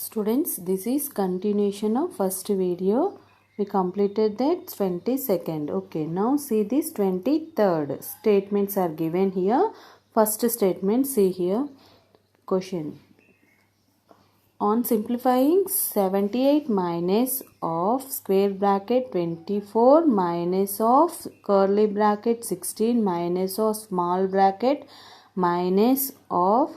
Students, this is continuation of first video. We completed that 22nd. Okay, now see this 23rd. Statements are given here. First statement, see here. Question. On simplifying 78 minus of square bracket 24 minus of curly bracket 16 minus of small bracket minus of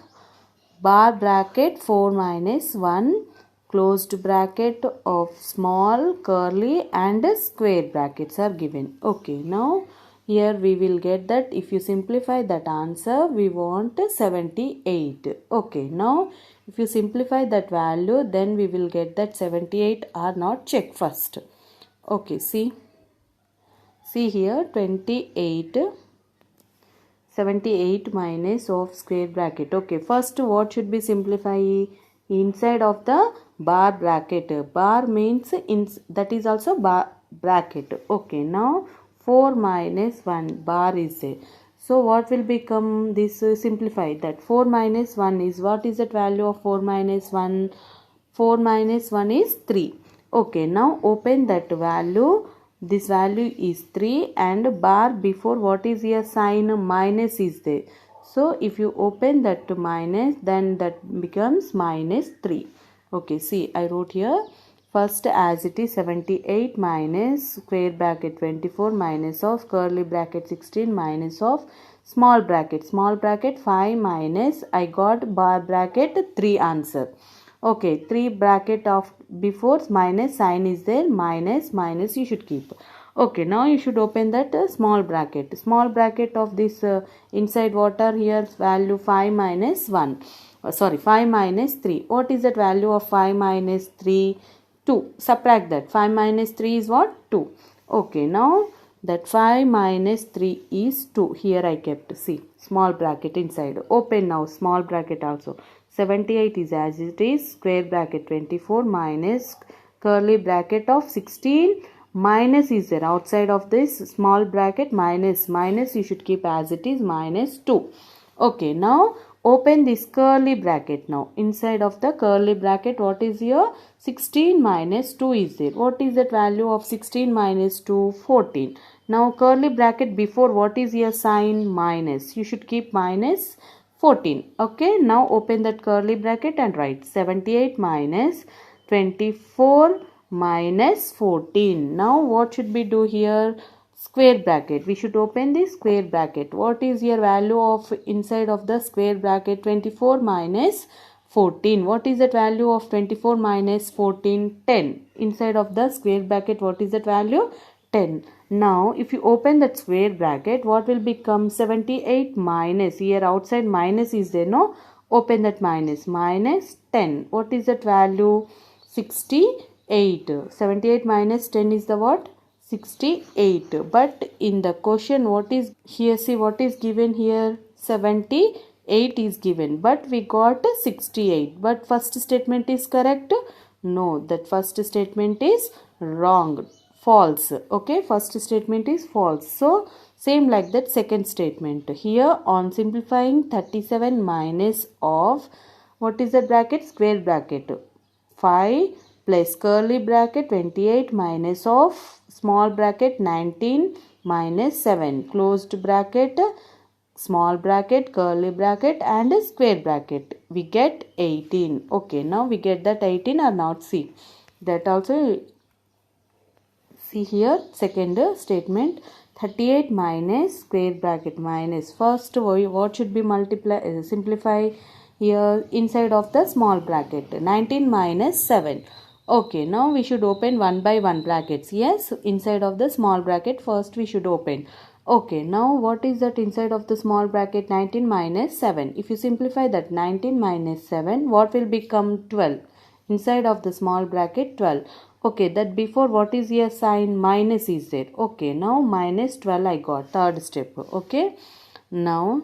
bar bracket 4 minus 1 closed bracket of small curly and square brackets are given. Okay, now here we will get that if you simplify that answer we want 78. Okay, now if you simplify that value then we will get that 78 or not. Check first. Okay, see here 28 78 minus of square bracket. Okay, first what should be simplify? Inside of the bar bracket. Bar means that is also bar bracket. Okay, now 4 minus 1 bar is there. So what will become this? Simplify that 4 minus 1 is, what is that value of 4 minus 1? 4 minus 1 is 3. Okay, now open that value. This value is 3 and bar before what is your sign? Minus is there. So if you open that to minus, then that becomes minus 3. Okay, see I wrote here first as it is 78 minus square bracket 24 minus of curly bracket 16 minus of small bracket 5 minus I got bar bracket 3 answer. Okay, 3 bracket of before minus sign is there, minus you should keep. Okay, now you should open that small bracket of this inside what are here value 5 minus 1 5 minus 3. What is that value of 5 minus 3? 2. Subtract that. 5 minus 3 is what? 2. Okay, now that 5 minus 3 is 2. Here I kept, see, small bracket inside. Open now small bracket also. 78 is as it is, square bracket 24 minus curly bracket of 16 minus is there outside of this small bracket, minus you should keep as it is, minus 2. Okay, now open this curly bracket. Now inside of the curly bracket what is here? 16 minus 2 is there. What is that value of 16 minus 2? 14. Now curly bracket before what is your sign? Minus. You should keep minus 14. Okay, now open that curly bracket and write 78 minus 24 minus 14. Now what should we do here? Square bracket. We should open the square bracket. What is your value of inside of the square bracket? 24 minus 14. What is that value of 24 minus 14? 10. Inside of the square bracket what is that value? 10. Now if you open that square bracket what will become? 78 minus, here outside minus is there, no? Open that minus 10. What is that value? 68. 78 minus 10 is the what? 68. But in the question what is here? See what is given here? 78 is given, but we got 68. But first statement is correct? No, that first statement is wrong. False. Okay, first statement is false. So same like that second statement. Here on simplifying 37 minus of what is that bracket? Square bracket 5 plus curly bracket 28 minus of small bracket 19 minus 7 closed bracket small bracket curly bracket and square bracket. We get 18. Okay, now we get that 18 or not. See that also. See here second statement 38 minus square bracket minus first what should be simplify here inside of the small bracket 19 minus 7. Okay, now we should open one by one brackets. Yes, inside of the small bracket first we should open. Okay, now what is that inside of the small bracket? 19 minus 7. If you simplify that 19 minus 7 what will become? 12. Inside of the small bracket 12. Okay, that before what is your sign? Minus is there. Okay, now minus 12 I got. Third step. Okay, now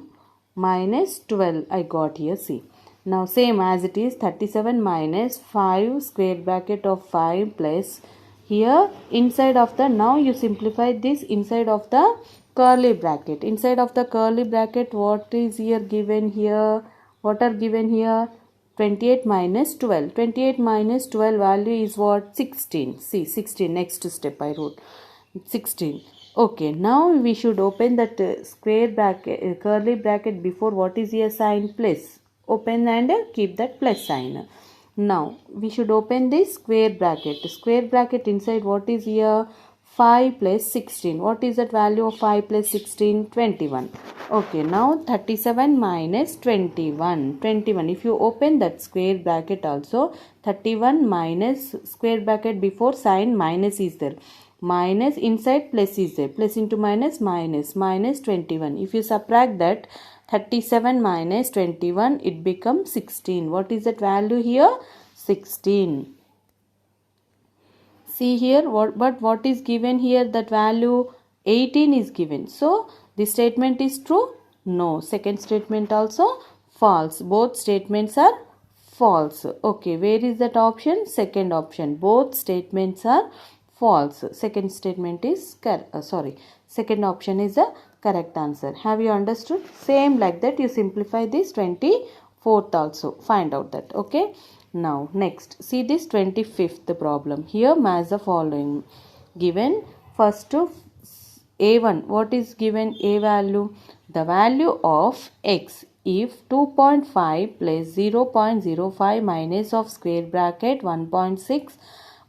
minus 12 I got here. See, now same as it is 37 minus 5 square bracket of 5 plus here inside of the, now you simplify this inside of the curly bracket. Inside of the curly bracket what is here given here? What are given here? 28 minus 12. 28 minus 12 value is what? 16. See, 16. Next step I wrote. 16. Okay, now we should open that square bracket, curly bracket before what is here sign plus. Open and keep that plus sign. Now we should open this square bracket. Square bracket inside what is here? 5 plus 16. What is that value of 5 plus 16? 21. Okay, now 37 minus 21. 21. If you open that square bracket also, 31 minus square bracket before sign minus is there. Minus inside plus is there. Plus into minus, minus 21. If you subtract that, 37 minus 21, it becomes 16. What is that value here? 16. See here, what is given here? That value 18 is given. So, this statement is true? No. Second statement also false. Both statements are false. Okay, where is that option? Second option. Both statements are false. Second statement is second option is the correct answer. Have you understood? Same like that you simplify this 24th also. Find out that. Okay. Now next, see this 25th problem. Here match the following. Given first a1. What is given? A value. The value of x if 2.5 plus 0.05 minus of square bracket 1.6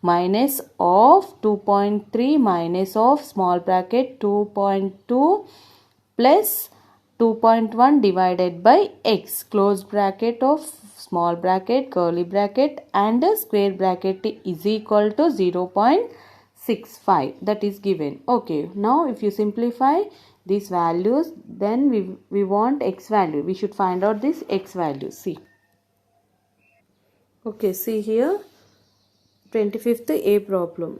minus of 2.3 minus of small bracket 2.2 plus 2.1 divided by x close bracket of small bracket curly bracket and square bracket is equal to 0.65 that is given. Okay, now if you simplify these values, then we want x value. We should find out this x value. See. Okay, see here 25th A problem.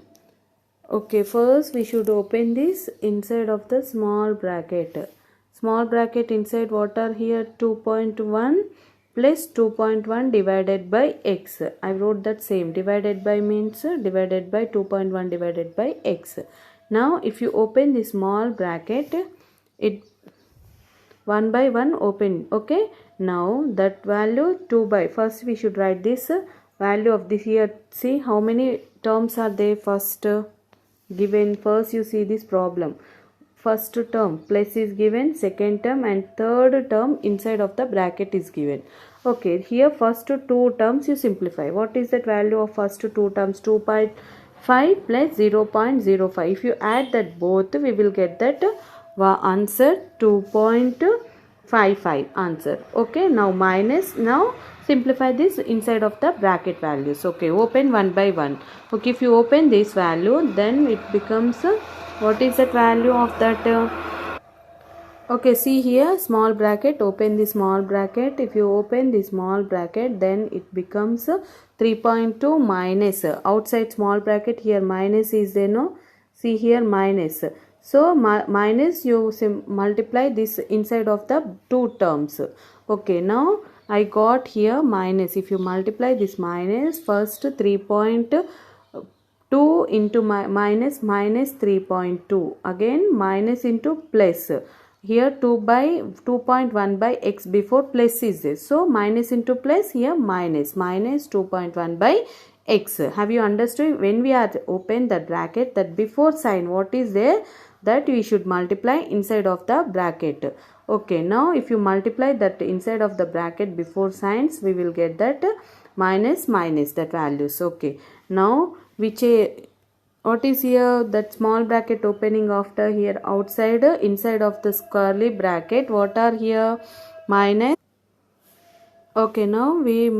Okay, first we should open this inside of the small bracket. Small bracket inside what are here? 2.1 plus 2.1 divided by x. I wrote that same. Divided by means divided by 2.1 divided by x. Now if you open the small bracket, it one by one open. Okay. Now that value 2 by. First we should write this value of this here. See how many terms are there first given. First you see this problem. First term plus is given, second term and third term inside of the bracket is given. Okay, here first two terms you simplify. What is that value of first two terms? 2.5 plus 0.05. If you add that both, we will get that answer 2.55 answer. Okay, now minus. Now simplify this inside of the bracket values. Okay, open one by one. Okay, if you open this value, then it becomes what is that value of that? Okay, see here small bracket, open the small bracket. If you open the small bracket, then it becomes 3.2 minus outside small bracket. Here minus is there, no? See here minus. So minus you multiply this inside of the two terms. Okay, now I got here minus. If you multiply this minus, first 3.2 into minus 3.2, again minus into plus. Here 2.1 by x before plus is this. So minus into plus, here minus 2.1 by x. Have you understood? When we are open the bracket, that before sign what is there, that we should multiply inside of the bracket. Okay, now if you multiply that inside of the bracket before signs, we will get that minus that values. Okay, now what is here? That small bracket opening after here outside inside of the curly bracket. What are here? Minus. Okay, now we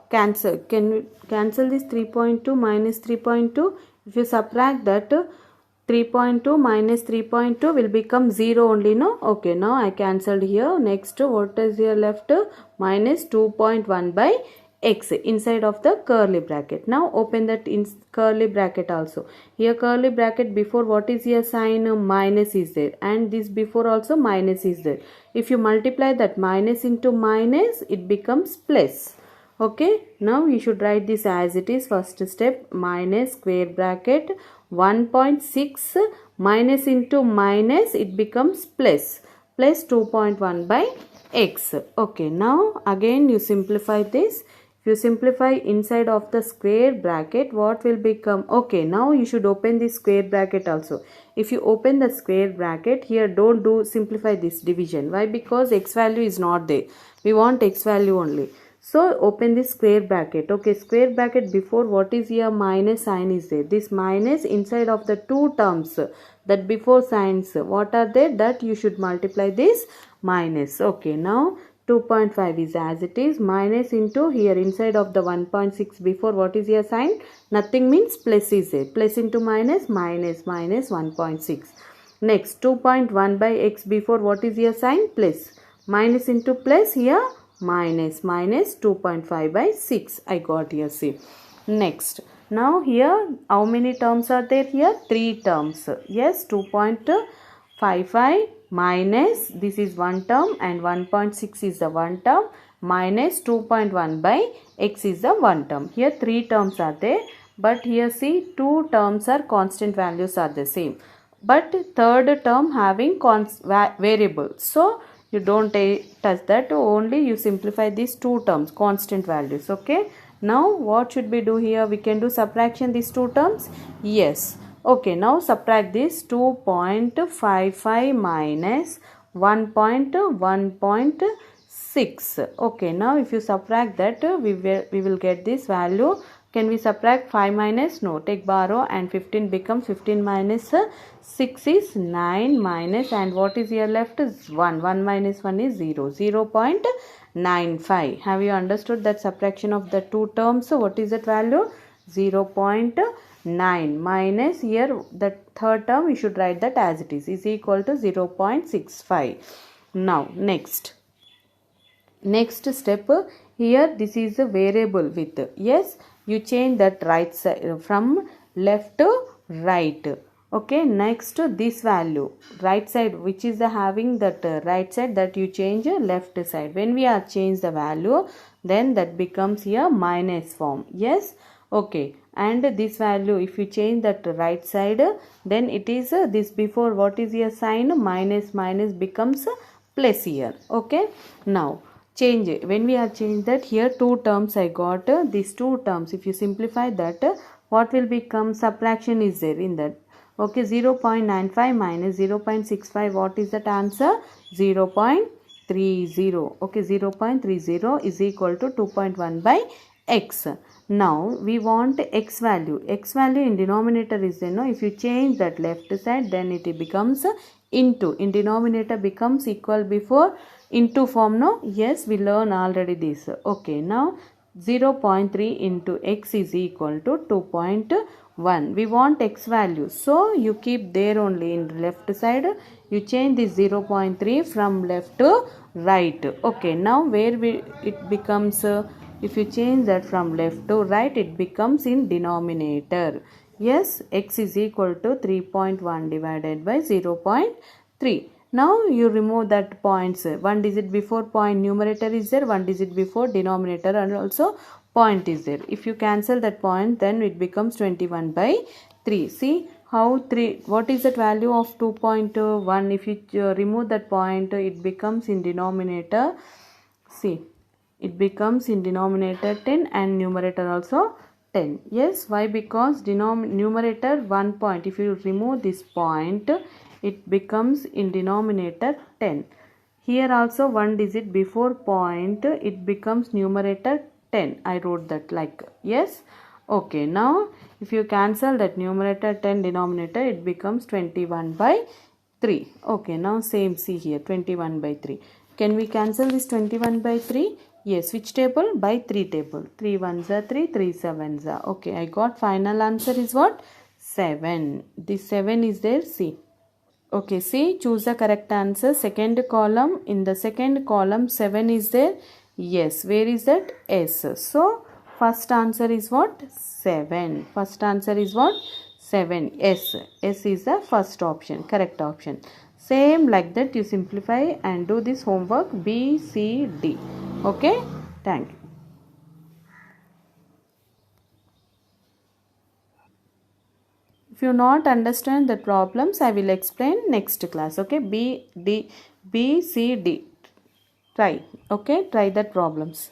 cancel. Can we cancel this 3.2 minus 3.2? If you subtract that 3.2 minus 3.2 will become 0 only, no? Okay, now I cancelled here. Next, what is here left? Minus 2.1 by x inside of the curly bracket. Now open that in curly bracket also. Here curly bracket before what is here sign? Minus is there, and this before also minus is there. If you multiply that minus into minus, it becomes plus. Okay, now you should write this as it is. First step, minus square bracket 1.6 minus into minus, it becomes plus 2.1 by x. Okay, now again you simplify this you simplify inside of the square bracket, what will become? Okay, now you should open the square bracket also. If you open the square bracket, here don't do simplify this division. Why? Because x value is not there. We want x value only. So open this square bracket. Okay, square bracket before what is here? Minus sign is there. This minus inside of the two terms that before signs, what are there? That you should multiply this minus. Okay, now 2.5 is as it is, minus into here inside of the 1.6 before what is your sign? Nothing means plus is there. Plus into minus, minus 1.6. Next 2.1 by x before what is your sign? Plus. Minus into plus here minus 2.5 by 6. I got here, see. Next. Now here how many terms are there here? 3 terms. Yes, 2.55 minus this is one term and 1.6 is the one term minus 2.1 by x is the one term. Here 3 terms are there, but here see 2 terms are constant values are the same, but third term having variable. So you don't touch that, only you simplify these 2 terms constant values. Okay, now what should we do here? We can do subtraction these 2 terms. Yes. Okay, now subtract this 2.55 minus 1.6. Okay, now if you subtract that, we will get this value. Can we subtract 5 minus? No, take borrow and 15 becomes 15 minus 6 is 9 minus, and what is here left is 1. 1 minus 1 is 0. 0.95. Have you understood that subtraction of the 2 terms? So what is that value? 0.9 minus here the third term we should write that as it is equal to 0.65. Now next step, here this is a variable with, yes, you change that right side from left to right. Okay, next this value right side, which is the having that right side, that you change left side. When we are change the value, then that becomes here minus form. Yes. Okay, and this value if you change that right side, then it is this before what is your sign? Minus becomes plus here. Okay, now change it. When we are change that, here 2 terms I got, these 2 terms if you simplify that, what will become? Subtraction is there in that. Okay, 0.95 minus 0.65, what is that answer? 0.30. Okay, 0.30 is equal to 2.1 by x. Now we want x value. X value in denominator is there, no? If you change that left side, then it becomes into. In denominator becomes equal before into form, no? Yes, we learn already this. Okay, now 0.3 into x is equal to 2.1. We want x value, so you keep there only in left side. You change this 0.3 from left to right. Okay, now where it becomes, if you change that from left to right, it becomes in denominator. Yes, x is equal to 3.1 divided by 0.3. Now you remove that points. 1 digit before point numerator is there, 1 digit before denominator, and also point is there. If you cancel that point, then it becomes 21 by 3. See how 3, what is that value of 2.1? If you remove that point, it becomes in denominator. See, it becomes in denominator 10 and numerator also 10. Yes, why? Because numerator 1 point. If you remove this point, it becomes in denominator 10. Here also 1 digit before point, it becomes numerator 10. I wrote that like, yes. Okay, now if you cancel that numerator 10 denominator, it becomes 21 by 3. Okay, now same, see here 21 by 3. Can we cancel this 21 by 3? Yes, which table? By 3 table. 3 ones are 3, 3 sevens are. Okay, I got final answer is what? 7. This 7 is there, see. Okay, see, choose the correct answer. Second column, in the second column 7 is there. Yes, where is that? S. So, first answer is what? 7. First answer is what? 7. S. S is the first option, correct option. Same like that you simplify and do this homework B, C, D. Okay, thank you. If you not understand the problems, I will explain next class. Okay, B, C, D. Try. Okay, try that problems.